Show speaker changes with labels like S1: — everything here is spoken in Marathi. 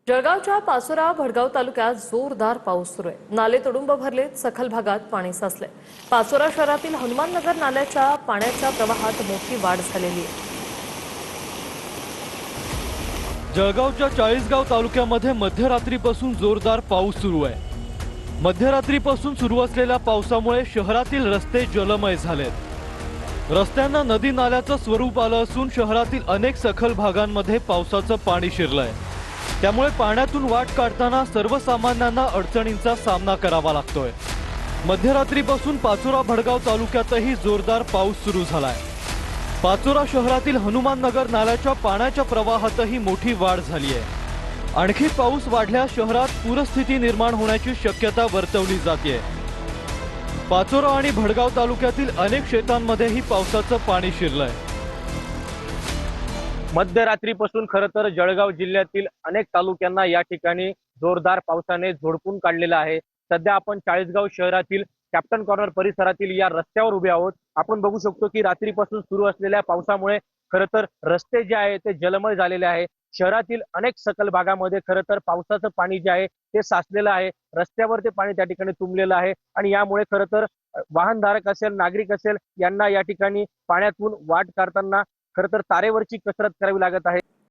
S1: जळगावच्या पाचोरा भडगाव तालुक्यात जोरदार पाऊस सुरू आहे। नाले तुडुंब भरलेत, सखल भागात पाणी साचले। पाचोरा शहरातील हनुमाननगर नाल्याच्या पाण्याच्या प्रवाहात मोठी वाढ झालेली आहे।
S2: जळगावच्या चाळीसगाव तालुक्यामध्ये मध्यरात्रीपासून जोरदार पाऊस सुरू आहे। मध्यरात्रीपासून सुरू असलेल्या पावसामुळे शहरातील रस्ते जलमय झालेत। रस्त्यांना नदी नाल्याचं स्वरूप आलं असून शहरातील अनेक सखल भागांमध्ये पावसाचं पाणी शिरलंय। त्यामुळे पाण्यातून वाट काढताना सर्वसामान्यांना अडचणींचा सामना करावा लागतोय। मध्यरात्रीपासून पाचोरा भडगाव तालुक्यातही जोरदार पाऊस सुरू झालाय। पाचोरा शहरातील हनुमाननगर नाल्याच्या पाण्याच्या प्रवाहातही मोठी वाढ झाली आहे। आणखी पाऊस वाढल्यास शहरात पूरस्थिती निर्माण होण्याची शक्यता वर्तवली जाते। पाचोरा आणि भडगाव तालुक्यातील अनेक शेतांमध्येही पावसाचं पाणी शिरलंय।
S3: मध्यरात्रीपासून खरं तर जळगाव जिल्ह्यातील अनेक तालुक्यांना या ठिकाणी जोरदार पावसाने झोडपून काढलेलं आहे। सध्या आपण चाळीसगाव शहरातील कॅप्टन कॉर्नर परिसरातील या रस्त्यावर उभे आहोत। आपण बघू शकतो की रात्रीपासून सुरू असलेल्या पावसामुळे खरं तर रस्ते जे आहे ते जलमय झालेले आहे। शहरातील अनेक सखल भागामध्ये खरं तर पावसाचं पाणी जे आहे ते साचलेलं आहे। रस्त्यावर ते पाणी त्या ठिकाणी तुंबलेलं आहे आणि यामुळे खरं तर वाहनधारक असेल, नागरिक असेल, यांना या ठिकाणी पाण्यातून वाट काढताना खरं तर तारेवरची कसरत करावी लागत आहे।